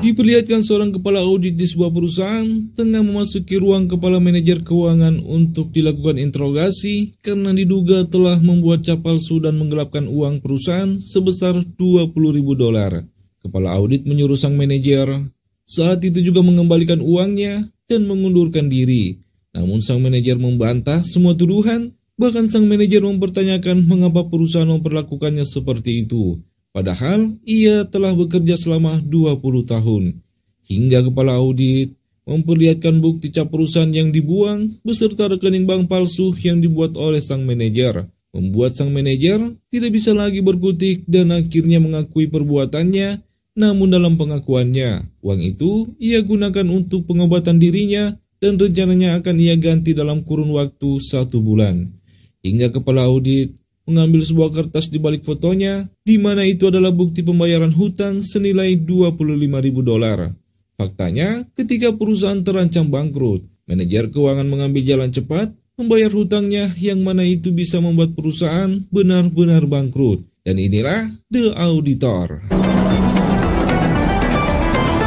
Diperlihatkan seorang kepala audit di sebuah perusahaan tengah memasuki ruang kepala manajer keuangan untuk dilakukan interogasi karena diduga telah membuat cap palsu dan menggelapkan uang perusahaan sebesar $20.000. Kepala audit menyuruh sang manajer saat itu juga mengembalikan uangnya dan mengundurkan diri. Namun sang manajer membantah semua tuduhan, bahkan sang manajer mempertanyakan mengapa perusahaan memperlakukannya seperti itu. Padahal ia telah bekerja selama 20 tahun. Hingga kepala audit memperlihatkan bukti cap perusahaan yang dibuang beserta rekening bank palsu yang dibuat oleh sang manajer. Membuat sang manajer tidak bisa lagi berkutik dan akhirnya mengakui perbuatannya. Namun dalam pengakuannya, uang itu ia gunakan untuk pengobatan dirinya dan rencananya akan ia ganti dalam kurun waktu 1 bulan. Hingga kepala audit mengambil sebuah kertas di balik fotonya, di mana itu adalah bukti pembayaran hutang senilai $25.000. Faktanya, ketika perusahaan terancam bangkrut, manajer keuangan mengambil jalan cepat, membayar hutangnya yang mana itu bisa membuat perusahaan benar-benar bangkrut. Dan inilah The Auditor.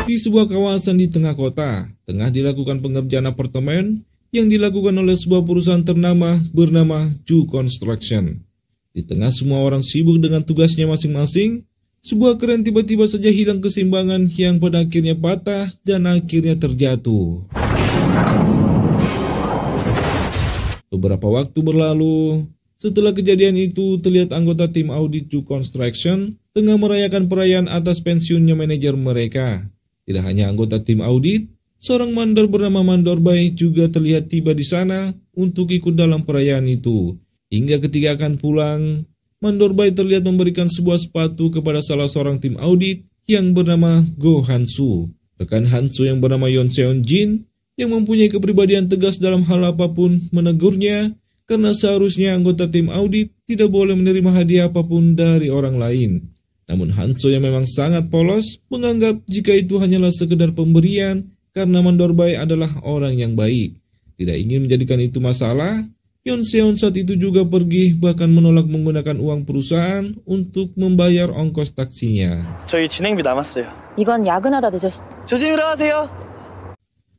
Di sebuah kawasan di tengah kota, tengah dilakukan pengerjaan apartemen yang dilakukan oleh sebuah perusahaan ternama bernama Ju Construction. Di tengah semua orang sibuk dengan tugasnya masing-masing, sebuah kren tiba-tiba saja hilang keseimbangan yang pada akhirnya patah dan akhirnya terjatuh. Beberapa waktu berlalu, setelah kejadian itu terlihat anggota tim audit Ju Construction tengah merayakan perayaan atas pensiunnya manajer mereka. Tidak hanya anggota tim audit, seorang mandor bernama Mandorbai juga terlihat tiba di sana untuk ikut dalam perayaan itu. Hingga ketika akan pulang, Mandorbai terlihat memberikan sebuah sepatu kepada salah seorang tim audit yang bernama Go Hansu. Rekan Hansu yang bernama Yon Seon Jin yang mempunyai kepribadian tegas dalam hal apapun menegurnya karena seharusnya anggota tim audit tidak boleh menerima hadiah apapun dari orang lain. Namun Hansu yang memang sangat polos menganggap jika itu hanyalah sekedar pemberian karena Mandorbai adalah orang yang baik. Tidak ingin menjadikan itu masalah, Yon Seon saat itu juga pergi bahkan menolak menggunakan uang perusahaan untuk membayar ongkos taksinya. 저희 진행비 남았어요. 이건 야근하다 늦었. 조심히 들어가세요.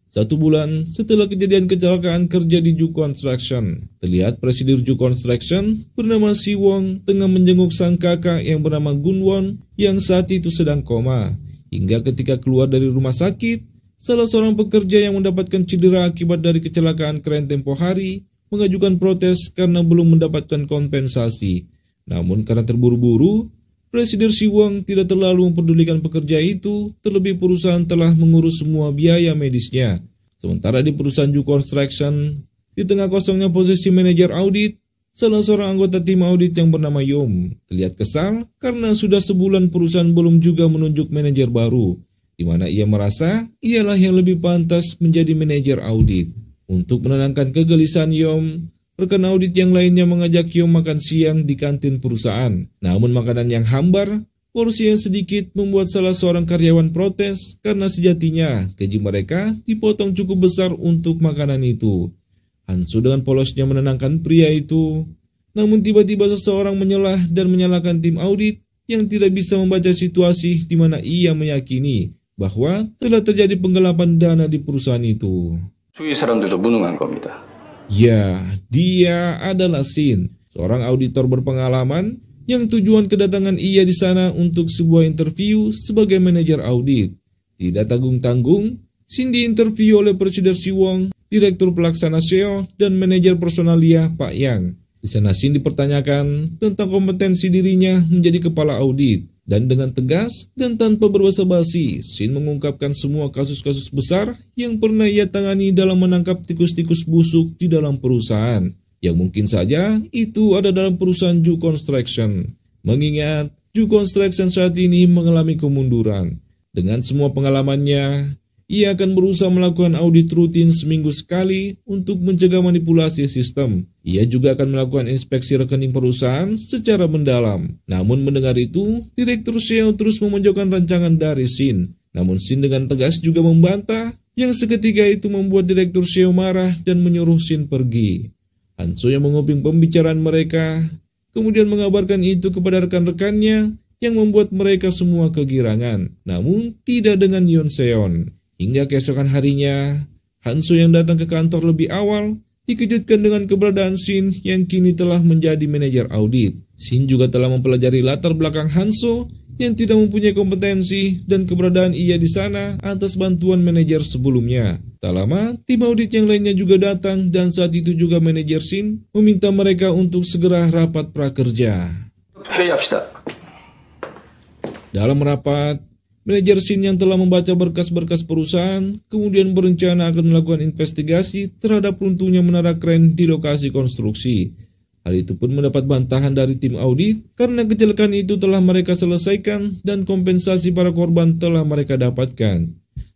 1 bulan setelah kejadian kecelakaan kerja di Ju Construction, terlihat Presiden Ju Construction bernama Si Wong tengah menjenguk sang kakak yang bernama Gun Won yang saat itu sedang koma. Hingga ketika keluar dari rumah sakit, salah seorang pekerja yang mendapatkan cedera akibat dari kecelakaan keren tempo hari mengajukan protes karena belum mendapatkan kompensasi. Namun karena terburu-buru, Presiden Si Wong tidak terlalu mempedulikan pekerja itu, terlebih perusahaan telah mengurus semua biaya medisnya. Sementara di perusahaan Ju Construction, di tengah kosongnya posisi manajer audit, salah seorang anggota tim audit yang bernama Yom terlihat kesal karena sudah sebulan perusahaan belum juga menunjuk manajer baru, di mana ia merasa ialah yang lebih pantas menjadi manajer audit. Untuk menenangkan kegelisahan Yom, rekan audit yang lainnya mengajak Yom makan siang di kantin perusahaan. Namun makanan yang hambar, porsi yang sedikit membuat salah seorang karyawan protes karena sejatinya gaji mereka dipotong cukup besar untuk makanan itu. Hansu dengan polosnya menenangkan pria itu. Namun tiba-tiba seseorang menyelah dan menyalahkan tim audit yang tidak bisa membaca situasi di mana ia meyakini bahwa telah terjadi penggelapan dana di perusahaan itu. 주위 사람들도 무능한 겁니다. Ya, dia adalah Shin, seorang auditor berpengalaman yang tujuan kedatangan ia di sana untuk sebuah interview sebagai manajer audit. Tidak tanggung-tanggung, Shin diinterview oleh Presiden Si Wong, Direktur Pelaksana SEO, dan manajer personalia Pak Yang. Di sana Shin dipertanyakan tentang kompetensi dirinya menjadi kepala audit. Dan dengan tegas dan tanpa berbasa-basi, Shin mengungkapkan semua kasus-kasus besar yang pernah ia tangani dalam menangkap tikus-tikus busuk di dalam perusahaan. Yang mungkin saja itu ada dalam perusahaan Ju Construction. Mengingat Ju Construction saat ini mengalami kemunduran. Dengan semua pengalamannya, ia akan berusaha melakukan audit rutin seminggu sekali untuk mencegah manipulasi sistem. Ia juga akan melakukan inspeksi rekening perusahaan secara mendalam. Namun mendengar itu, Direktur SEO terus memojokkan rancangan dari Shin. Namun Shin dengan tegas juga membantah, yang seketika itu membuat Direktur SEO marah dan menyuruh Shin pergi. Hansu yang menguping pembicaraan mereka, kemudian mengabarkan itu kepada rekan-rekannya yang membuat mereka semua kegirangan, namun tidak dengan Yoon Seon. Hingga keesokan harinya, Hanso yang datang ke kantor lebih awal dikejutkan dengan keberadaan Shin yang kini telah menjadi manajer audit. Shin juga telah mempelajari latar belakang Hanso yang tidak mempunyai kompetensi dan keberadaan ia di sana atas bantuan manajer sebelumnya. Tak lama, tim audit yang lainnya juga datang dan saat itu juga manajer Shin meminta mereka untuk segera rapat prakerja. 회의합시다. Dalam rapat, manajer Shin yang telah membaca berkas-berkas perusahaan kemudian berencana akan melakukan investigasi terhadap runtuhnya menara kren di lokasi konstruksi. Hal itu pun mendapat bantahan dari tim audit karena kecelakaan itu telah mereka selesaikan dan kompensasi para korban telah mereka dapatkan.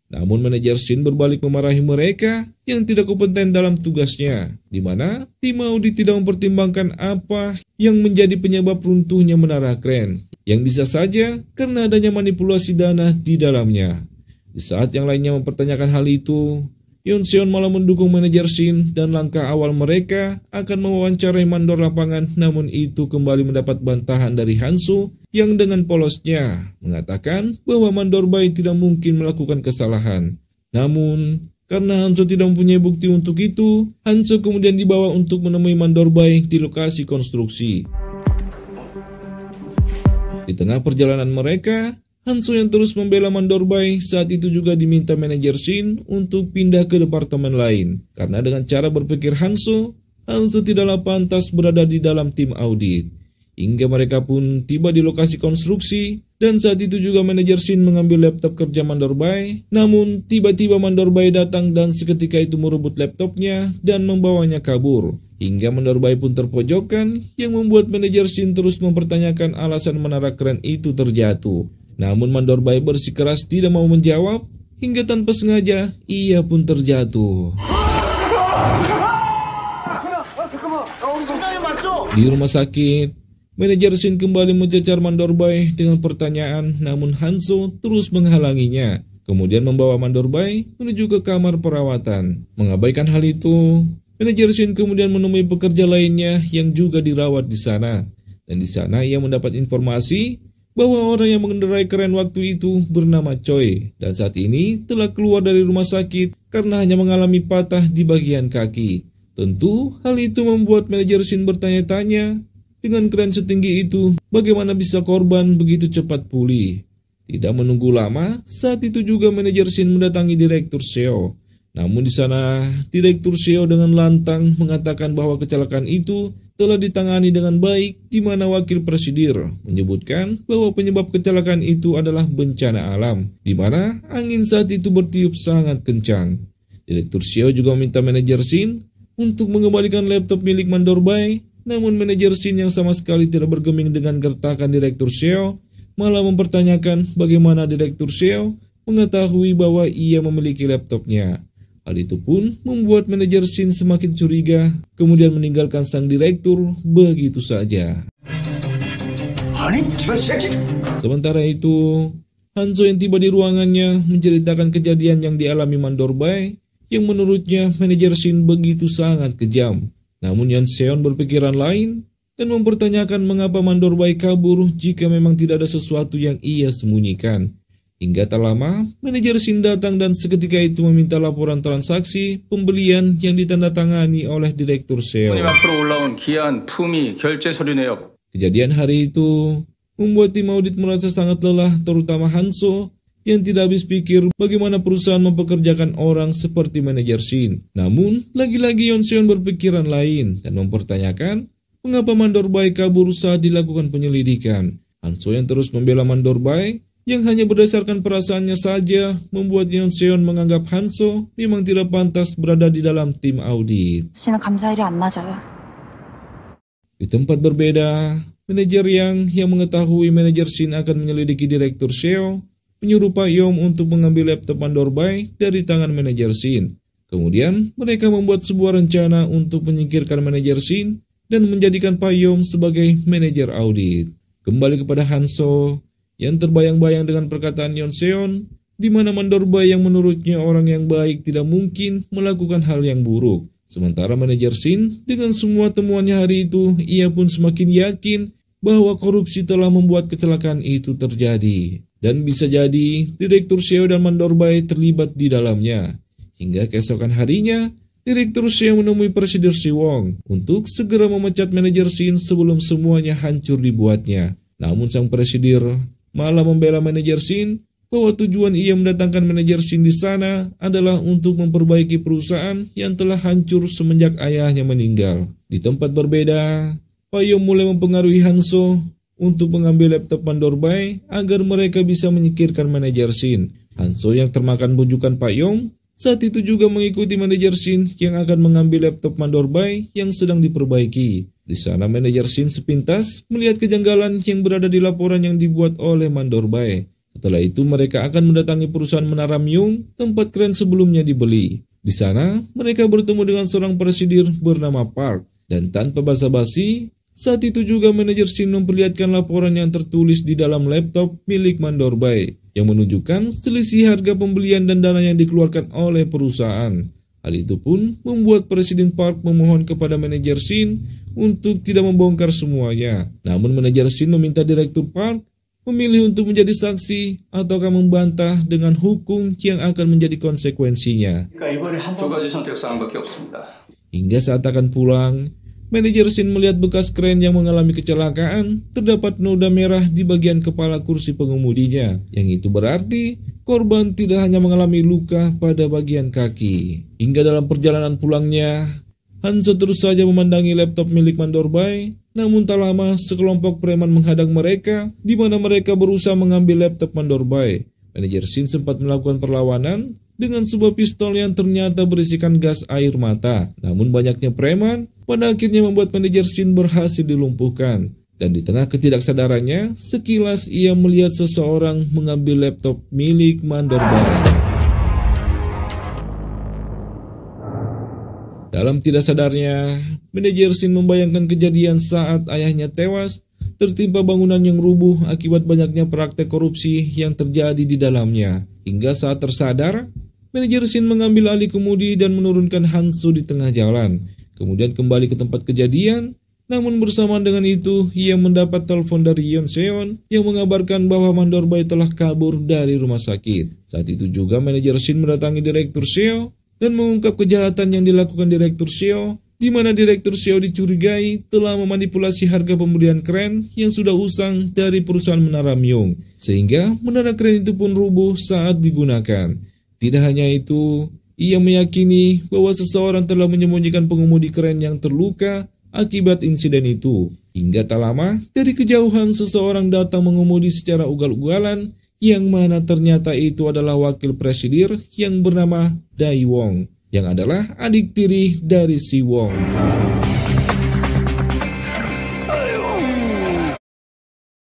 Namun manajer Shin berbalik memarahi mereka yang tidak kompeten dalam tugasnya, di mana tim audit tidak mempertimbangkan apa yang menjadi penyebab runtuhnya menara kren, yang bisa saja karena adanya manipulasi dana di dalamnya. Di saat yang lainnya mempertanyakan hal itu, Yoon Seon malah mendukung manajer Shin dan langkah awal mereka akan mewawancarai mandor lapangan, namun itu kembali mendapat bantahan dari Hanso yang dengan polosnya mengatakan bahwa mandor Bai tidak mungkin melakukan kesalahan. Namun, karena Hanso tidak mempunyai bukti untuk itu, Hanso kemudian dibawa untuk menemui mandor Bai di lokasi konstruksi. Di tengah perjalanan mereka, Hanso yang terus membela mandor Bai saat itu juga diminta manajer Shin untuk pindah ke departemen lain. Karena dengan cara berpikir Hanso tidaklah pantas berada di dalam tim audit. Hingga mereka pun tiba di lokasi konstruksi dan saat itu juga manajer Shin mengambil laptop kerja mandor Bai. Namun tiba-tiba mandor Bai datang dan seketika itu merebut laptopnya dan membawanya kabur. Hingga mandor Bai pun terpojokkan yang membuat manajer Shin terus mempertanyakan alasan menara keren itu terjatuh. Namun mandor Bai bersikeras tidak mau menjawab hingga tanpa sengaja ia pun terjatuh. Di rumah sakit, manajer Shin kembali mencecar mandor Bai dengan pertanyaan, namun Hanso terus menghalanginya. Kemudian membawa mandor Bai menuju ke kamar perawatan. Mengabaikan hal itu, manajer Shin kemudian menemui pekerja lainnya yang juga dirawat di sana. Dan di sana ia mendapat informasi bahwa orang yang mengendarai keren waktu itu bernama Choi dan saat ini telah keluar dari rumah sakit karena hanya mengalami patah di bagian kaki. Tentu hal itu membuat manajer Shin bertanya-tanya, dengan keren setinggi itu bagaimana bisa korban begitu cepat pulih. Tidak menunggu lama, saat itu juga manajer Shin mendatangi Direktur Seo. Namun di sana Direktur Seo dengan lantang mengatakan bahwa kecelakaan itu telah ditangani dengan baik, di mana wakil presidir menyebutkan bahwa penyebab kecelakaan itu adalah bencana alam, di mana angin saat itu bertiup sangat kencang. Direktur Seo juga meminta manajer Shin untuk mengembalikan laptop milik mandor Bai, namun manajer Shin yang sama sekali tidak bergeming dengan gertakan Direktur Seo, malah mempertanyakan bagaimana Direktur Seo mengetahui bahwa ia memiliki laptopnya. Hal itu pun membuat manajer Shin semakin curiga, kemudian meninggalkan sang direktur begitu saja. Sementara itu, Hanso yang tiba di ruangannya menceritakan kejadian yang dialami mandor Bai, yang menurutnya manajer Shin begitu sangat kejam. Namun Yoon Seon berpikiran lain dan mempertanyakan mengapa mandor Bai kabur jika memang tidak ada sesuatu yang ia sembunyikan. Hingga tak lama, manajer Shin datang dan seketika itu meminta laporan transaksi pembelian yang ditandatangani oleh Direktur Seo. Kejadian hari itu membuat tim audit merasa sangat lelah, terutama Hanso yang tidak habis pikir bagaimana perusahaan mempekerjakan orang seperti manajer Shin. Namun, lagi-lagi Yoon Seon berpikiran lain dan mempertanyakan mengapa mandor Bai kabur saat dilakukan penyelidikan. Hanso yang terus membela mandor Bai yang hanya berdasarkan perasaannya saja membuat Yoon Seon menganggap Hanso memang tidak pantas berada di dalam tim audit. Di tempat berbeda, manajer yang mengetahui manajer Shin akan menyelidiki Direktur Seo menyuruh Pak Yom untuk mengambil laptop mandor Bai dari tangan manajer Shin. Kemudian mereka membuat sebuah rencana untuk menyingkirkan manajer Shin dan menjadikan Pak Yom sebagai manajer audit. Kembali kepada Hanso yang terbayang-bayang dengan perkataan Yoon Seon, di mana mandor Bai yang menurutnya orang yang baik tidak mungkin melakukan hal yang buruk. Sementara manajer Shin dengan semua temuannya hari itu, ia pun semakin yakin bahwa korupsi telah membuat kecelakaan itu terjadi. Dan bisa jadi Direktur Seo dan Mandor Bay terlibat di dalamnya. Hingga keesokan harinya, Direktur Seo menemui Presidir Siwon untuk segera memecat manajer Shin sebelum semuanya hancur dibuatnya. Namun sang Presidir malah membela manajer Shin bahwa tujuan ia mendatangkan manajer Shin di sana adalah untuk memperbaiki perusahaan yang telah hancur semenjak ayahnya meninggal. Di tempat berbeda, Pak Yong mulai mempengaruhi Hanso untuk mengambil laptop Mandor Bay agar mereka bisa menyingkirkan manajer Shin. Hanso yang termakan bujukan Pak Yong saat itu juga mengikuti manajer Shin yang akan mengambil laptop Mandor Bay yang sedang diperbaiki. Di sana manajer Shin sepintas melihat kejanggalan yang berada di laporan yang dibuat oleh Mandor Bay. Setelah itu mereka akan mendatangi perusahaan Menara Myung, tempat keren sebelumnya dibeli. Di sana mereka bertemu dengan seorang presidir bernama Park. Dan tanpa basa-basi, saat itu juga manajer Shin memperlihatkan laporan yang tertulis di dalam laptop milik Mandor Bay yang menunjukkan selisih harga pembelian dan dana yang dikeluarkan oleh perusahaan. Hal itu pun membuat Presiden Park memohon kepada manajer Shin untuk tidak membongkar semuanya. Namun manajer Shin meminta Direktur Park memilih untuk menjadi saksi ataukah membantah dengan hukum yang akan menjadi konsekuensinya. 두 가지 선택사항밖에 없습니다. Hingga saat akan pulang, manajer Shin melihat bekas kren yang mengalami kecelakaan, terdapat noda merah di bagian kepala kursi pengemudinya. Yang itu berarti korban tidak hanya mengalami luka pada bagian kaki. Hingga dalam perjalanan pulangnya, Hanso terus saja memandangi laptop milik Mandor Bay. Namun tak lama sekelompok preman menghadang mereka, di mana mereka berusaha mengambil laptop Mandor Bay. Manajer Shin sempat melakukan perlawanan dengan sebuah pistol yang ternyata berisikan gas air mata. Namun banyaknya preman pada akhirnya membuat manajer Shin berhasil dilumpuhkan. Dan di tengah ketidaksadarannya, sekilas ia melihat seseorang mengambil laptop milik Mandor Bay. Dalam tidak sadarnya, manajer Shin membayangkan kejadian saat ayahnya tewas, tertimpa bangunan yang rubuh akibat banyaknya praktek korupsi yang terjadi di dalamnya. Hingga saat tersadar, manajer Shin mengambil alih kemudi dan menurunkan Hanso di tengah jalan. Kemudian kembali ke tempat kejadian, namun bersamaan dengan itu, ia mendapat telepon dari Yeon Seon yang mengabarkan bahwa Mandor Bay telah kabur dari rumah sakit. Saat itu juga manajer Shin mendatangi Direktur Seo dan mengungkap kejahatan yang dilakukan Direktur Seo, di mana Direktur Seo dicurigai telah memanipulasi harga pembelian kren yang sudah usang dari perusahaan Menara Myung, sehingga menara kren itu pun rubuh saat digunakan. Tidak hanya itu, ia meyakini bahwa seseorang telah menyembunyikan pengemudi kren yang terluka akibat insiden itu. Hingga tak lama, dari kejauhan seseorang datang mengemudi secara ugal-ugalan, yang mana ternyata itu adalah wakil presidir yang bernama Dae Wong, yang adalah adik tiri dari Si Wong.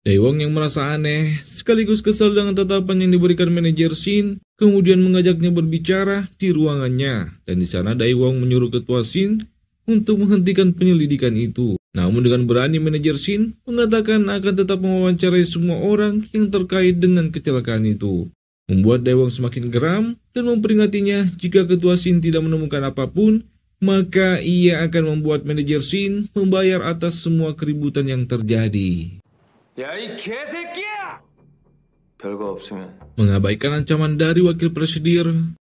Dae Wong yang merasa aneh, sekaligus kesal dengan tatapan yang diberikan manajer Shin, kemudian mengajaknya berbicara di ruangannya. Dan di sana Dae Wong menyuruh ketua Shin untuk menghentikan penyelidikan itu. Namun dengan berani manajer Shin mengatakan akan tetap mewawancarai semua orang yang terkait dengan kecelakaan itu. Membuat Dae Wong semakin geram dan memperingatinya jika ketua Shin tidak menemukan apapun, maka ia akan membuat manajer Shin membayar atas semua keributan yang terjadi. 야, 이 개새끼야! 별거 없으면. Mengabaikan ancaman dari wakil presidir,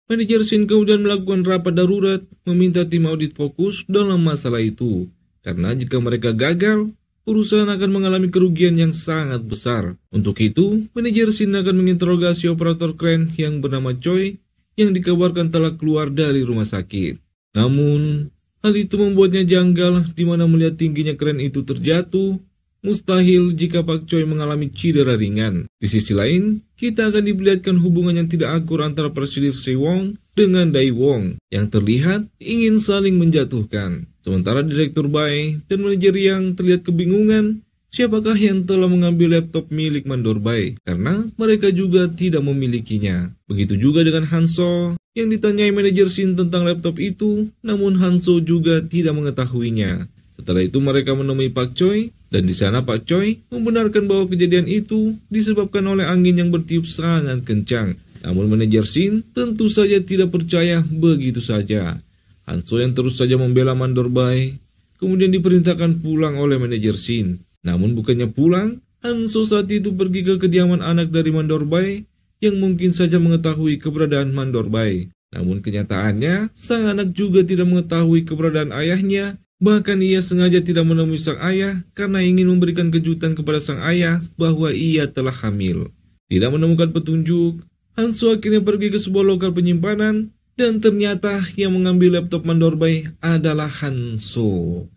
manajer Shin kemudian melakukan rapat darurat meminta tim audit fokus dalam masalah itu. Karena jika mereka gagal, perusahaan akan mengalami kerugian yang sangat besar. Untuk itu, manajer Shin akan menginterogasi operator kren yang bernama Choi yang dikabarkan telah keluar dari rumah sakit. Namun, hal itu membuatnya janggal di mana melihat tingginya kren itu terjatuh, mustahil jika Pak Choi mengalami cedera ringan. Di sisi lain, kita akan diperlihatkan hubungan yang tidak akur antara Presiden Sewong dengan Dae Wong yang terlihat ingin saling menjatuhkan. Sementara Direktur Bay dan manajer yang terlihat kebingungan siapakah yang telah mengambil laptop milik Mandor Bay karena mereka juga tidak memilikinya. Begitu juga dengan Hanso yang ditanyai manajer Shin tentang laptop itu, namun Hanso juga tidak mengetahuinya. Setelah itu mereka menemui Pak Choi dan di sana Pak Choi membenarkan bahwa kejadian itu disebabkan oleh angin yang bertiup sangat kencang. Namun manajer Shin tentu saja tidak percaya begitu saja. Hanso yang terus saja membela Mandor Bay kemudian diperintahkan pulang oleh manajer Shin. Namun bukannya pulang, Hanso saat itu pergi ke kediaman anak dari Mandorbay yang mungkin saja mengetahui keberadaan Mandorbay. Namun kenyataannya, sang anak juga tidak mengetahui keberadaan ayahnya. Bahkan ia sengaja tidak menemui sang ayah karena ingin memberikan kejutan kepada sang ayah bahwa ia telah hamil. Tidak menemukan petunjuk, Hanso akhirnya pergi ke sebuah lokal penyimpanan dan ternyata yang mengambil laptop Mandorbay adalah Hanso.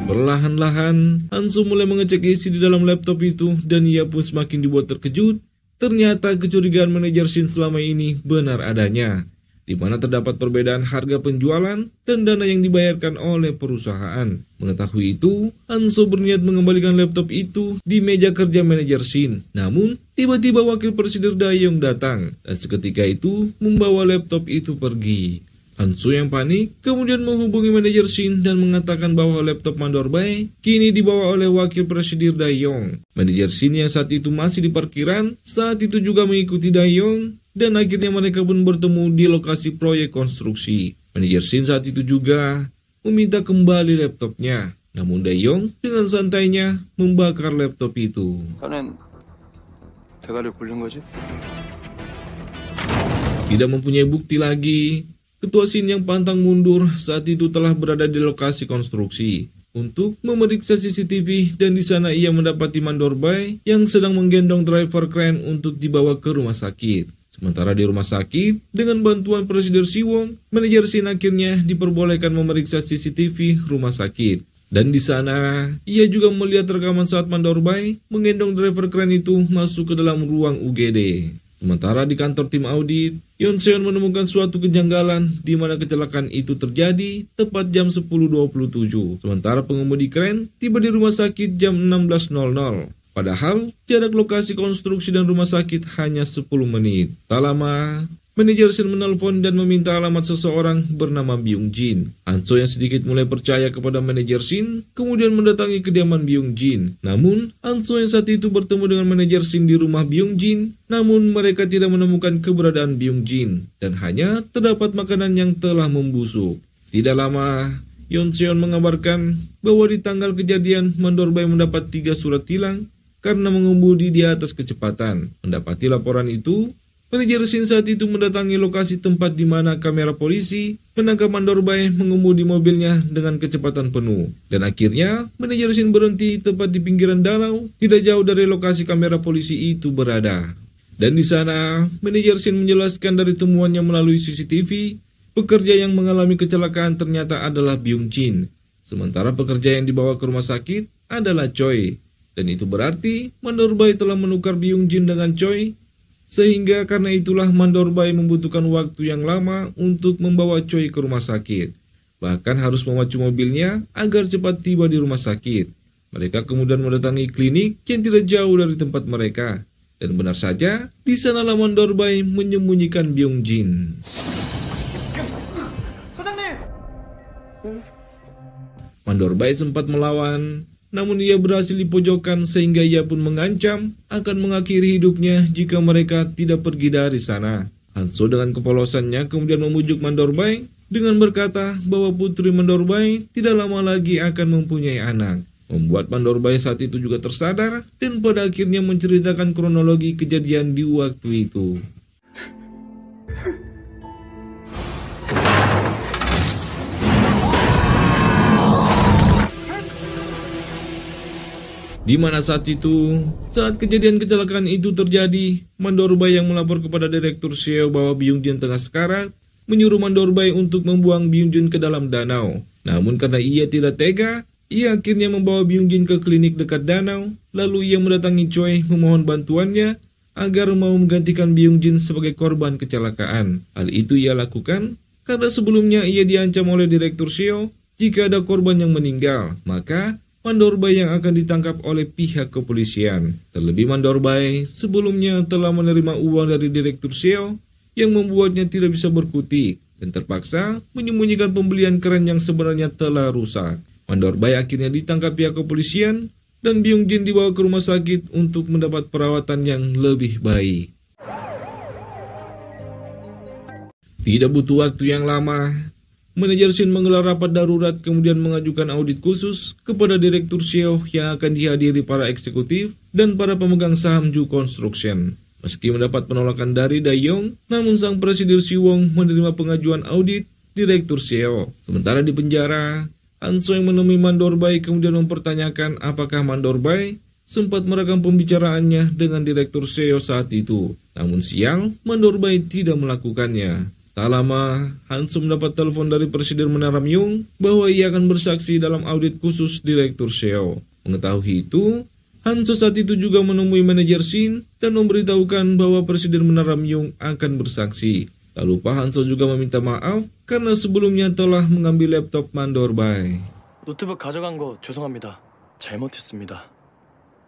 Perlahan-lahan, Hanso mulai mengecek isi di dalam laptop itu dan ia pun semakin dibuat terkejut. Ternyata kecurigaan manajer Shin selama ini benar adanya, di mana terdapat perbedaan harga penjualan dan dana yang dibayarkan oleh perusahaan. Mengetahui itu, Hanso berniat mengembalikan laptop itu di meja kerja manajer Shin. Namun, tiba-tiba wakil presidir Daeyong datang dan seketika itu membawa laptop itu pergi. Hanso yang panik kemudian menghubungi manajer Shin dan mengatakan bahwa laptop Mandorbay kini dibawa oleh wakil presidir Daeyong. Manajer Shin yang saat itu masih di parkiran saat itu juga mengikuti Daeyong dan akhirnya mereka pun bertemu di lokasi proyek konstruksi. Manajer Shin saat itu juga meminta kembali laptopnya. Namun Daeyong dengan santainya membakar laptop itu. 나는 대가를 굴린 거지? Tidak mempunyai bukti lagi, Ketua Shin yang pantang mundur saat itu telah berada di lokasi konstruksi untuk memeriksa CCTV dan di sana ia mendapati Mandorbay yang sedang menggendong driver crane untuk dibawa ke rumah sakit. Sementara di rumah sakit, dengan bantuan Presiden Siwon, manajer Shin akhirnya diperbolehkan memeriksa CCTV rumah sakit. Dan di sana, ia juga melihat rekaman saat Mandorbay menggendong driver crane itu masuk ke dalam ruang UGD. Sementara di kantor tim audit, Yoon Seon menemukan suatu kejanggalan di mana kecelakaan itu terjadi tepat jam 10.27. Sementara pengemudi kren tiba di rumah sakit jam 16.00. Padahal jarak lokasi konstruksi dan rumah sakit hanya 10 menit. Tak lama, manajer Shin menelpon dan meminta alamat seseorang bernama Byung Jin. Hanso yang sedikit mulai percaya kepada manajer Shin, kemudian mendatangi kediaman Byung Jin. Namun, Hanso yang saat itu bertemu dengan manajer Shin di rumah Byung Jin, namun mereka tidak menemukan keberadaan Byung Jin, dan hanya terdapat makanan yang telah membusuk. Tidak lama, Yoon Seon mengabarkan bahwa di tanggal kejadian, Mandorbay mendapat 3 surat tilang karena mengemudi di atas kecepatan. Mendapati laporan itu, manajer Shin saat itu mendatangi lokasi tempat di mana kamera polisi menangkap Mandorbay mengemudi mobilnya dengan kecepatan penuh. Dan akhirnya, manajer Shin berhenti tepat di pinggiran danau, tidak jauh dari lokasi kamera polisi itu berada. Dan di sana, manajer Shin menjelaskan dari temuannya melalui CCTV, pekerja yang mengalami kecelakaan ternyata adalah Byung Jin. Sementara pekerja yang dibawa ke rumah sakit adalah Choi. Dan itu berarti Mandorbay telah menukar Byung Jin dengan Choi. Sehingga karena itulah Mandorbay membutuhkan waktu yang lama untuk membawa Choi ke rumah sakit. Bahkan harus memacu mobilnya agar cepat tiba di rumah sakit. Mereka kemudian mendatangi klinik yang tidak jauh dari tempat mereka. Dan benar saja, di sanalah Mandorbay menyembunyikan Byung Jin. Mandorbay sempat melawan, namun ia berhasil dipojokkan sehingga ia pun mengancam akan mengakhiri hidupnya jika mereka tidak pergi dari sana. Hanso dengan kepolosannya kemudian memujuk Mandorbay dengan berkata bahwa putri Mandorbay tidak lama lagi akan mempunyai anak. Membuat Mandorbay saat itu juga tersadar dan pada akhirnya menceritakan kronologi kejadian di waktu itu. Di mana saat kejadian kecelakaan itu terjadi, Mandorbay yang melapor kepada Direktur Seo bahwa Byung Jin tengah sekarat, menyuruh Mandorbay untuk membuang Byung Jin ke dalam danau. Namun karena ia tidak tega, ia akhirnya membawa Byung Jin ke klinik dekat danau, lalu ia mendatangi Choi memohon bantuannya agar mau menggantikan Byung Jin sebagai korban kecelakaan. Hal itu ia lakukan karena sebelumnya ia diancam oleh Direktur Seo jika ada korban yang meninggal, maka Mandorbay yang akan ditangkap oleh pihak kepolisian. Terlebih Mandorbay sebelumnya telah menerima uang dari Direktur Seo yang membuatnya tidak bisa berkutik dan terpaksa menyembunyikan pembelian keren yang sebenarnya telah rusak. Mandorbay akhirnya ditangkap pihak kepolisian dan Byung Jin dibawa ke rumah sakit untuk mendapat perawatan yang lebih baik. Tidak butuh waktu yang lama, Manajer Shin menggelar rapat darurat kemudian mengajukan audit khusus kepada Direktur Seo yang akan dihadiri para eksekutif dan para pemegang saham Ju Construction. Meski mendapat penolakan dari Dae-yong, namun sang Presidir Siwon menerima pengajuan audit Direktur Seo. Sementara di penjara, Han So yang menemui Mandor Bai kemudian mempertanyakan apakah Mandor Bai sempat merekam pembicaraannya dengan Direktur Seo saat itu. Namun siang, Mandor Bai tidak melakukannya. Tak lama, Han So mendapat telepon dari Presiden Menara Myung bahwa ia akan bersaksi dalam audit khusus Direktur Seo. Mengetahui itu, Han So saat itu juga menemui manajer Shin dan memberitahukan bahwa Presiden Menara Myung akan bersaksi. Tak lupa Han So juga meminta maaf karena sebelumnya telah mengambil laptop Mandor Bai. 노트북 가져간 거 죄송합니다. 잘못했습니다.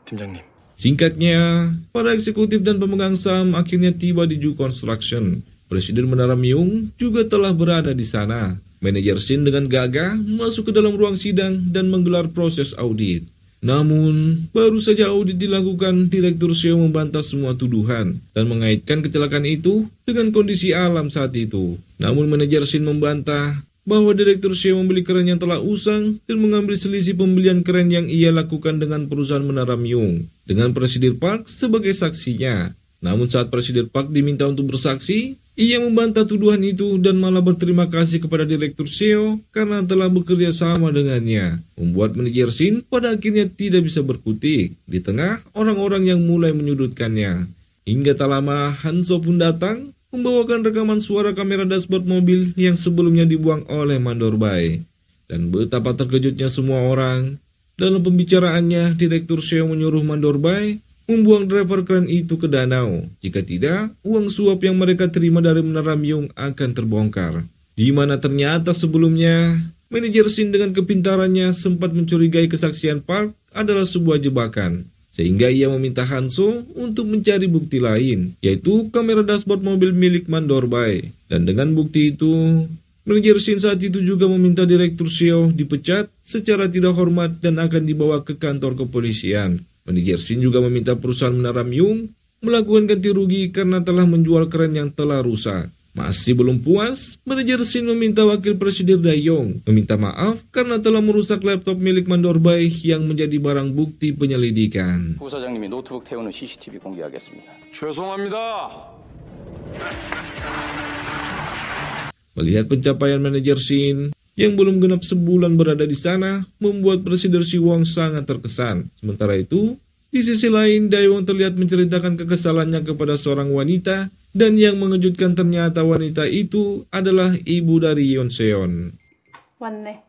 팀장님. Singkatnya, para eksekutif dan pemegang saham akhirnya tiba di Ju Construction. Presiden Menara Myung juga telah berada di sana. Manajer Shin dengan gagah masuk ke dalam ruang sidang dan menggelar proses audit. Namun, baru saja audit dilakukan, Direktur Seo membantah semua tuduhan dan mengaitkan kecelakaan itu dengan kondisi alam saat itu. Namun, manajer Shin membantah bahwa Direktur Seo membeli kren yang telah usang dan mengambil selisih pembelian kren yang ia lakukan dengan perusahaan Menara Myung dengan Presiden Park sebagai saksinya. Namun saat Presiden Park diminta untuk bersaksi, ia membantah tuduhan itu dan malah berterima kasih kepada Direktur Seo karena telah bekerja sama dengannya, membuat manajer Shin pada akhirnya tidak bisa berkutik di tengah orang-orang yang mulai menyudutkannya. Hingga tak lama, Han So pun datang membawakan rekaman suara kamera dashboard mobil yang sebelumnya dibuang oleh Mandor Bai. Dan betapa terkejutnya semua orang. Dalam pembicaraannya, Direktur Seo menyuruh Mandor Bai membuang driver kren itu ke danau. Jika tidak, uang suap yang mereka terima dari Menara Myung akan terbongkar. Di mana ternyata sebelumnya, manajer Shin dengan kepintarannya sempat mencurigai kesaksian Park adalah sebuah jebakan. Sehingga ia meminta Han So untuk mencari bukti lain, yaitu kamera dashboard mobil milik Mandor Bai. Dan dengan bukti itu, manajer Shin saat itu juga meminta Direktur Seo dipecat secara tidak hormat dan akan dibawa ke kantor kepolisian. Manajer Shin juga meminta perusahaan Menara Myung melakukan ganti rugi karena telah menjual kren yang telah rusak. Masih belum puas, manajer Shin meminta Wakil Presiden Dae-yong meminta maaf karena telah merusak laptop milik Mandor Bai yang menjadi barang bukti penyelidikan. 부사장님이 노트북 태우는 CCTV 공개하겠습니다. 죄송합니다. Melihat pencapaian manajer Shin yang belum genap sebulan berada di sana, membuat Presiden Siwon sangat terkesan. Sementara itu, di sisi lain, Dae-won terlihat menceritakan kekesalannya kepada seorang wanita, dan yang mengejutkan ternyata wanita itu adalah ibu dari Yoon Seon. 왔네.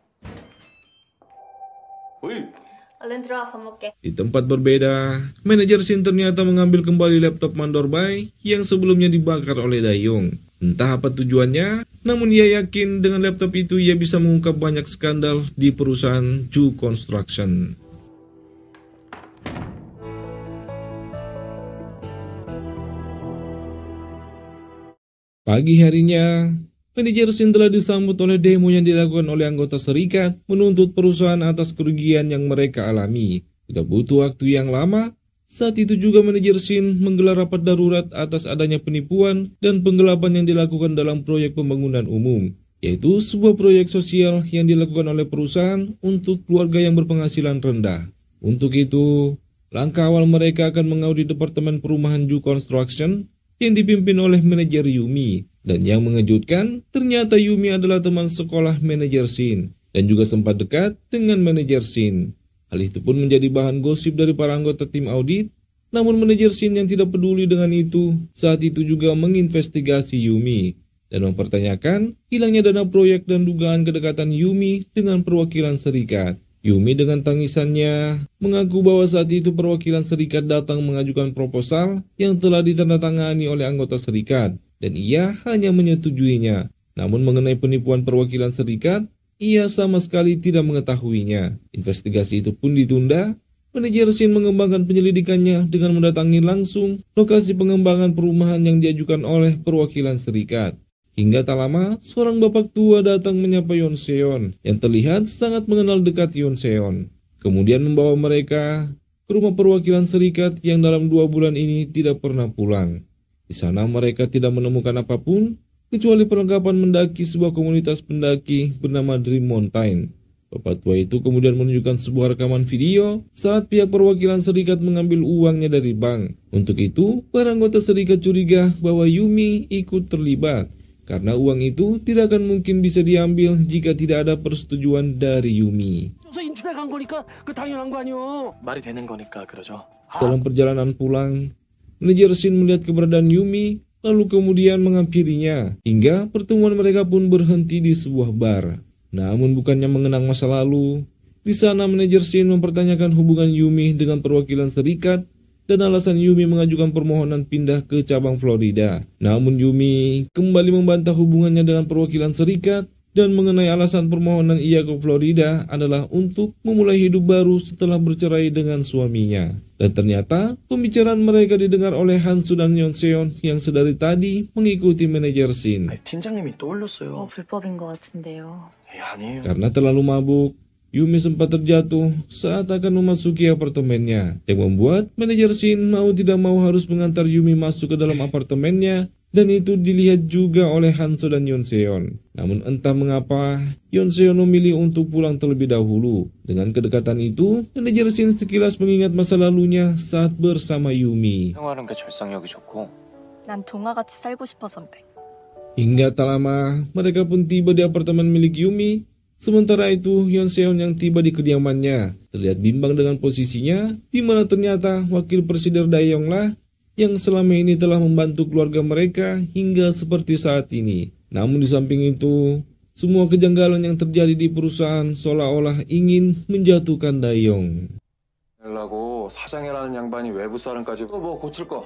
얼른 들어와 밥 먹게. Di tempat berbeda, manajer Shin ternyata mengambil kembali laptop Mandor Bai yang sebelumnya dibakar oleh Dae-yong. Entah apa tujuannya, namun ia yakin dengan laptop itu ia bisa mengungkap banyak skandal di perusahaan Ju Construction. Pagi harinya, manajer Shin telah disambut oleh demo yang dilakukan oleh anggota serikat menuntut perusahaan atas kerugian yang mereka alami. Tidak butuh waktu yang lama, saat itu juga manajer Shin menggelar rapat darurat atas adanya penipuan dan penggelapan yang dilakukan dalam proyek pembangunan umum, yaitu sebuah proyek sosial yang dilakukan oleh perusahaan untuk keluarga yang berpenghasilan rendah. Untuk itu, langkah awal mereka akan mengaudit Departemen Perumahan Ju Construction yang dipimpin oleh manajer Yumi. Dan yang mengejutkan, ternyata Yumi adalah teman sekolah manajer Shin dan juga sempat dekat dengan manajer Shin. Hal itu pun menjadi bahan gosip dari para anggota tim audit, namun manajer Shin yang tidak peduli dengan itu, saat itu juga menginvestigasi Yumi dan mempertanyakan hilangnya dana proyek dan dugaan kedekatan Yumi dengan perwakilan serikat. Yumi dengan tangisannya mengaku bahwa saat itu perwakilan serikat datang mengajukan proposal yang telah ditandatangani oleh anggota serikat, dan ia hanya menyetujuinya. Namun mengenai penipuan perwakilan serikat, ia sama sekali tidak mengetahuinya. Investigasi itu pun ditunda. Manajer Shin mengembangkan penyelidikannya dengan mendatangi langsung lokasi pengembangan perumahan yang diajukan oleh perwakilan serikat. Hingga tak lama, seorang bapak tua datang menyapa Yoon Seon yang terlihat sangat mengenal dekat Yoon Seon. Kemudian membawa mereka ke rumah perwakilan serikat yang dalam 2 bulan ini tidak pernah pulang. Di sana mereka tidak menemukan apapun, kecuali perlengkapan mendaki sebuah komunitas pendaki bernama Dream Mountain. Bapak tua itu kemudian menunjukkan sebuah rekaman video saat pihak perwakilan serikat mengambil uangnya dari bank. Untuk itu, para anggota serikat curiga bahwa Yumi ikut terlibat, karena uang itu tidak akan mungkin bisa diambil jika tidak ada persetujuan dari Yumi. 인터넷 간 거니까 그 당연한 거 아니요. 말이 되는 거니까 그러죠. Dalam perjalanan pulang, manajer Shin melihat keberadaan Yumi, lalu kemudian menghampirinya, hingga pertemuan mereka pun berhenti di sebuah bar. Namun bukannya mengenang masa lalu, di sana manajer Shin mempertanyakan hubungan Yumi dengan perwakilan serikat dan alasan Yumi mengajukan permohonan pindah ke cabang Florida. Namun Yumi kembali membantah hubungannya dengan perwakilan serikat dan mengenai alasan permohonan ia ke Florida adalah untuk memulai hidup baru setelah bercerai dengan suaminya. Dan ternyata pembicaraan mereka didengar oleh Hansu dan Yeonseon yang sedari tadi mengikuti manajer Shin. 아니, 팀장님이 또 올렸어요. 불법인 것 같은데요. 아니에요. Karena terlalu mabuk, Yumi sempat terjatuh saat akan memasuki apartemennya, yang membuat manajer Shin mau tidak mau harus mengantar Yumi masuk ke dalam apartemennya, dan itu dilihat juga oleh Hanso dan Yeonseon. Namun entah mengapa, Yeonseon memilih untuk pulang terlebih dahulu. Dengan kedekatan itu, manajer Shin sekilas mengingat masa lalunya saat bersama Yumi. 생활하는 게 절상력이 좋고 난 동화같이 살고 싶어서인데. Hingga tak lama, mereka pun tiba di apartemen milik Yumi. Sementara itu, Yeonseon yang tiba di kediamannya terlihat bimbang dengan posisinya, di mana ternyata wakil presiden Daeyong lah yang selama ini telah membantu keluarga mereka hingga seperti saat ini. Namun di samping itu, semua kejanggalan yang terjadi di perusahaan seolah-olah ingin menjatuhkan Daeyong. 라고 사장이라는 양반이 외부 사람까지 뭐 고칠 거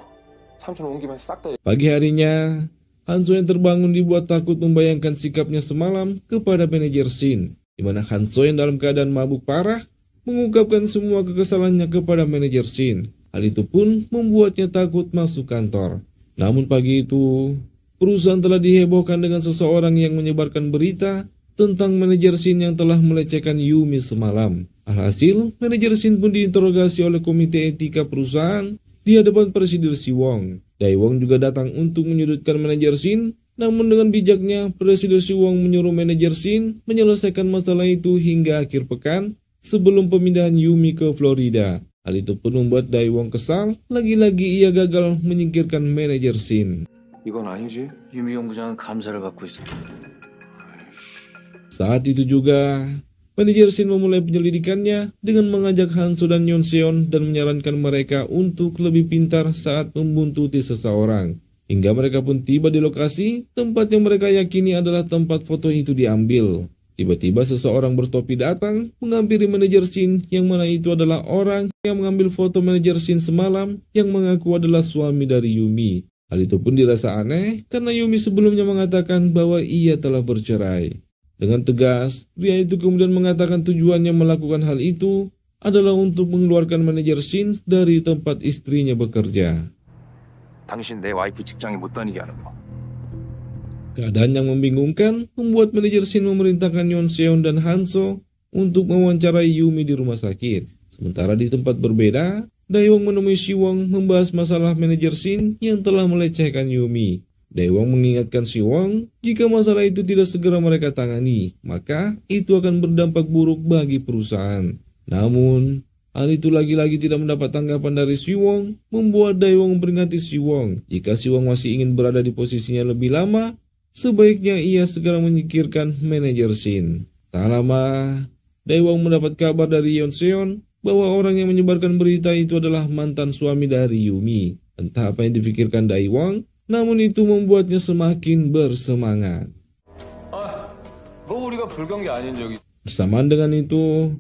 삼촌 온 김에 싹 다. Pagi harinya, Hanso yang terbangun dibuat takut membayangkan sikapnya semalam kepada manajer Shin, di mana Hanso yang dalam keadaan mabuk parah mengungkapkan semua kekesalannya kepada manajer Shin. Hal itu pun membuatnya takut masuk kantor. Namun pagi itu, perusahaan telah dihebohkan dengan seseorang yang menyebarkan berita tentang manajer Shin yang telah melecehkan Yumi semalam. Alhasil, manajer Shin pun diinterogasi oleh komite etika perusahaan di hadapan Presiden Siwon. Daewon juga datang untuk menyudutkan manajer Shin, namun dengan bijaknya, Presiden Siwon menyuruh manajer Shin menyelesaikan masalah itu hingga akhir pekan sebelum pemindahan Yumi ke Florida. Hal itu pun membuat Daewon kesal, lagi-lagi ia gagal menyingkirkan manajer Shin. 이건 아니지. 유미경 부장은 감사를 받고 있어. Saat itu juga, manajer Shin memulai penyelidikannya dengan mengajak Hanso dan Yeonseon dan menyarankan mereka untuk lebih pintar saat membuntuti seseorang. Hingga mereka pun tiba di lokasi tempat yang mereka yakini adalah tempat foto itu diambil. Tiba-tiba seseorang bertopi datang menghampiri manajer Shin yang mana itu adalah orang yang mengambil foto manajer Shin semalam yang mengaku adalah suami dari Yumi. Hal itu pun dirasa aneh karena Yumi sebelumnya mengatakan bahwa ia telah bercerai. Dengan tegas, pria itu kemudian mengatakan tujuannya melakukan hal itu adalah untuk mengeluarkan manajer Shin dari tempat istrinya bekerja. 당신 내 와이프 직장에 못 다니게 하는 거. Keadaan yang membingungkan membuat manajer Shin memerintahkan Yeonseon dan Hanso untuk mewawancarai Yumi di rumah sakit. Sementara di tempat berbeda, Daewon menemui Siwon membahas masalah manajer Shin yang telah melecehkan Yumi. Daewon mengingatkan Siwon, jika masalah itu tidak segera mereka tangani, maka itu akan berdampak buruk bagi perusahaan. Namun, hal itu lagi-lagi tidak mendapat tanggapan dari Siwon, membuat Daewon memperingati Siwon. Jika Siwon masih ingin berada di posisinya lebih lama, sebaiknya ia segera menyingkirkan manajer Shin. Tak lama, Daewon mendapat kabar dari Yeonseon bahwa orang yang menyebarkan berita itu adalah mantan suami dari Yumi. Entah apa yang dipikirkan Daewon, namun itu membuatnya semakin bersemangat. 뭐 우리가 불경기 아닌 적이. Bersamaan dengan itu,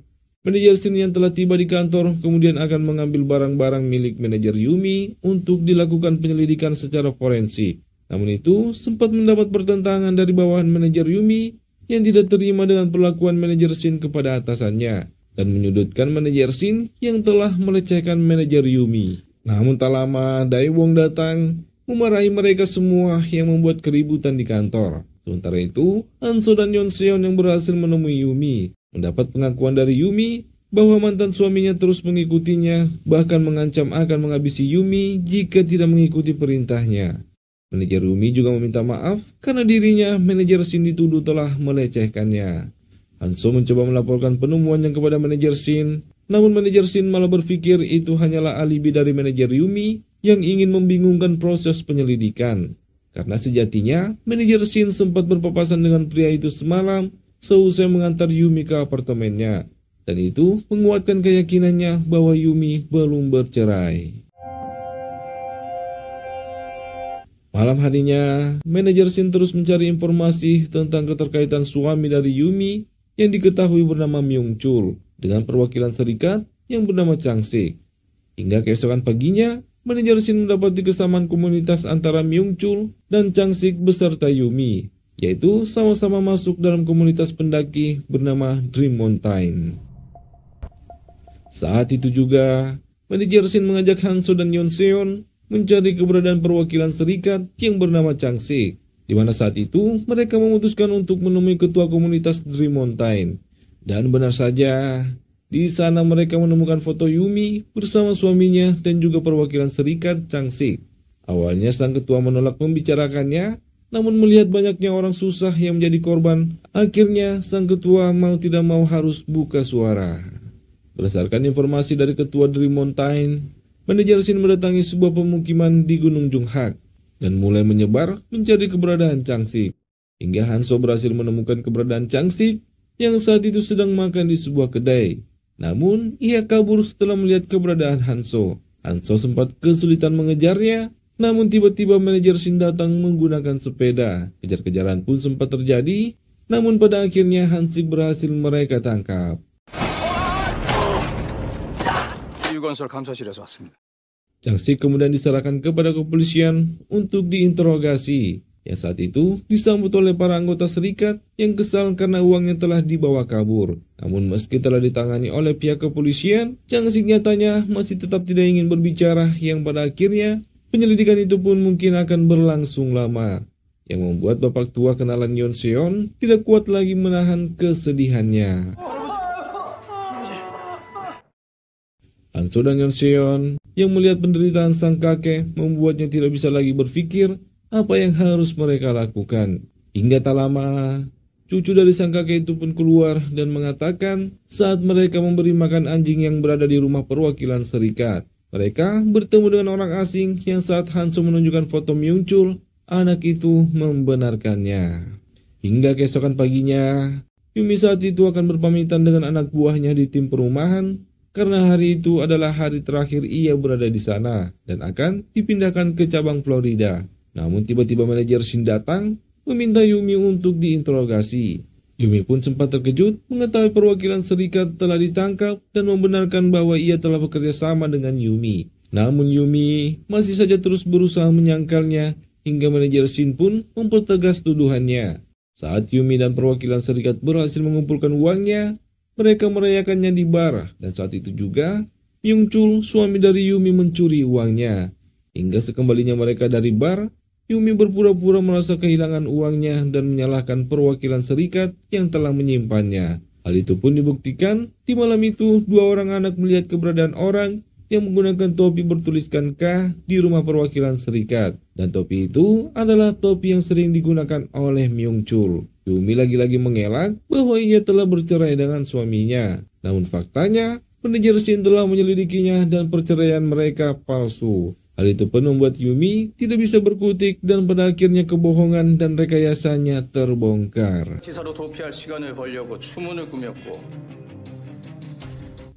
manajer Shin yang telah tiba di kantor kemudian akan mengambil barang-barang milik manajer Yumi untuk dilakukan penyelidikan secara forensik. Namun itu sempat mendapat pertentangan dari bawahan manajer Yumi yang tidak terima dengan perlakuan manajer Shin kepada atasannya dan menyudutkan manajer Shin yang telah melecehkan manajer Yumi. Namun tak lama, Daewon datang memarahi mereka semua yang membuat keributan di kantor. Sementara itu, Hanso dan Yeonseon yang berhasil menemui Yumi mendapat pengakuan dari Yumi bahwa mantan suaminya terus mengikutinya, bahkan mengancam akan menghabisi Yumi jika tidak mengikuti perintahnya. Manajer Yumi juga meminta maaf karena dirinya, manajer Shin, dituduh telah melecehkannya. Hanso mencoba melaporkan penemuannya kepada manajer Shin, namun manajer Shin malah berpikir itu hanyalah alibi dari manajer Yumi yang ingin membingungkan proses penyelidikan. Karena sejatinya, manajer Shin sempat berpapasan dengan pria itu semalam seusai mengantar Yumi ke apartemennya. Dan itu menguatkan keyakinannya bahwa Yumi belum bercerai. Malam harinya, manajer Shin terus mencari informasi tentang keterkaitan suami dari Yumi yang diketahui bernama Myung Chul dengan perwakilan serikat yang bernama Chang Sik. Hingga keesokan paginya, manajer Shin mendapati kesamaan komunitas antara Myung Chul dan Chang Sik beserta Yumi, yaitu sama-sama masuk dalam komunitas pendaki bernama Dream Mountain. Saat itu juga, manajer Shin mengajak Hanso dan Yeon Seon mencari keberadaan perwakilan serikat yang bernama Chang Sik, di mana saat itu mereka memutuskan untuk menemui ketua komunitas Dream Mountain. Dan benar saja, di sana mereka menemukan foto Yumi bersama suaminya dan juga perwakilan serikat Chang Sik. Awalnya sang ketua menolak membicarakannya, namun melihat banyaknya orang susah yang menjadi korban, akhirnya sang ketua mau tidak mau harus buka suara. Berdasarkan informasi dari ketua Dream Mountain, manajer Shin mendatangi sebuah pemukiman di Gunung Junghak dan mulai menyebar mencari keberadaan Chang Sik. Hingga Hanso berhasil menemukan keberadaan Chang Sik yang saat itu sedang makan di sebuah kedai. Namun, ia kabur setelah melihat keberadaan Hanso. Hanso sempat kesulitan mengejarnya, namun tiba-tiba manajer Shin datang menggunakan sepeda. Kejar-kejaran pun sempat terjadi, namun pada akhirnya Hansik berhasil mereka tangkap. 유건설 감사실에서 왔습니다. Chang Sik kemudian diserahkan kepada kepolisian untuk diinterogasi, yang saat itu disambut oleh para anggota serikat yang kesal karena uangnya telah dibawa kabur. Namun meski telah ditangani oleh pihak kepolisian, Chang Sik nyatanya masih tetap tidak ingin berbicara, yang pada akhirnya penyelidikan itu pun mungkin akan berlangsung lama, yang membuat bapak tua kenalan Yeon Seon tidak kuat lagi menahan kesedihannya. Hanso dan Yeon Seon yang melihat penderitaan sang kakek membuatnya tidak bisa lagi berpikir apa yang harus mereka lakukan. Hingga tak lama, cucu dari sang kakek itu pun keluar dan mengatakan saat mereka memberi makan anjing yang berada di rumah perwakilan serikat, mereka bertemu dengan orang asing yang saat Hanso menunjukkan foto Myung Chul, anak itu membenarkannya. Hingga keesokan paginya, Yumi saat itu akan berpamitan dengan anak buahnya di tim perumahan, karena hari itu adalah hari terakhir ia berada di sana dan akan dipindahkan ke cabang Florida. Namun tiba-tiba manajer Shin datang meminta Yumi untuk diinterogasi. Yumi pun sempat terkejut mengetahui perwakilan serikat telah ditangkap dan membenarkan bahwa ia telah bekerja sama dengan Yumi. Namun Yumi masih saja terus berusaha menyangkalnya hingga manajer Shin pun mempertegas tuduhannya. Saat Yumi dan perwakilan serikat berhasil mengumpulkan uangnya, mereka merayakannya di bar, dan saat itu juga Myung Chul, suami dari Yumi, mencuri uangnya. Hingga sekembalinya mereka dari bar, Yumi berpura-pura merasa kehilangan uangnya dan menyalahkan perwakilan serikat yang telah menyimpannya. Hal itu pun dibuktikan di malam itu dua orang anak melihat keberadaan orang yang menggunakan topi bertuliskan K di rumah perwakilan serikat. Dan topi itu adalah topi yang sering digunakan oleh Myung Chul. Yumi lagi-lagi mengelak bahwa ia telah bercerai dengan suaminya. Namun faktanya, manajer Shin telah menyelidikinya dan perceraian mereka palsu. Hal itu pun membuat Yumi tidak bisa berkutik dan pada akhirnya kebohongan dan rekayasanya terbongkar. 시사로 도피할 시간을 벌려고 추문을 꾸몄고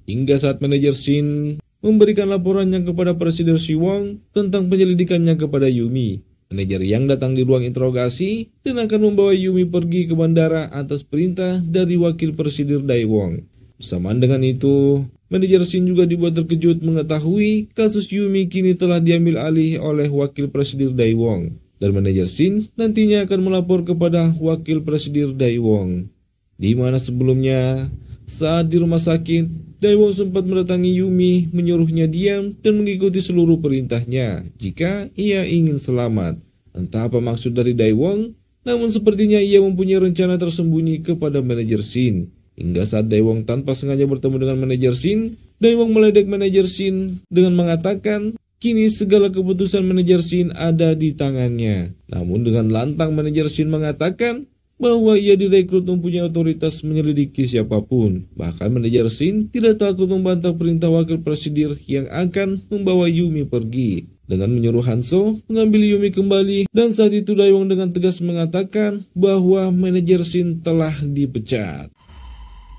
Hingga saat manajer Shin memberikan laporannya kepada Presiden Siwon tentang penyelidikannya kepada Yumi, manajer yang datang di ruang interogasi dan akan membawa Yumi pergi ke bandara atas perintah dari wakil Presiden Daewon. Bersamaan dengan itu, manajer Shin juga dibuat terkejut mengetahui kasus Yumi kini telah diambil alih oleh wakil Presiden Daewon. Dan manajer Shin nantinya akan melapor kepada wakil Presiden Daewon. Di mana sebelumnya, saat di rumah sakit, Daewon sempat mendatangi Yumi, menyuruhnya diam dan mengikuti seluruh perintahnya jika ia ingin selamat. Entah apa maksud dari Daewon, namun sepertinya ia mempunyai rencana tersembunyi kepada manajer Shin. Hingga saat Daewon tanpa sengaja bertemu dengan manajer Shin, Daewon meledek manajer Shin dengan mengatakan Kini segala keputusan manajer Shin ada di tangannya. Namun dengan lantang manajer Shin mengatakan bahwa ia direkrut mempunyai otoritas menyelidiki siapapun. Bahkan manajer Shin tidak takut membantah perintah wakil presidir yang akan membawa Yumi pergi. Dengan menyuruh Hanso mengambil Yumi kembali, dan saat itu Daewon dengan tegas mengatakan bahwa manajer Shin telah dipecat.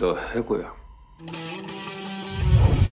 너 해고야.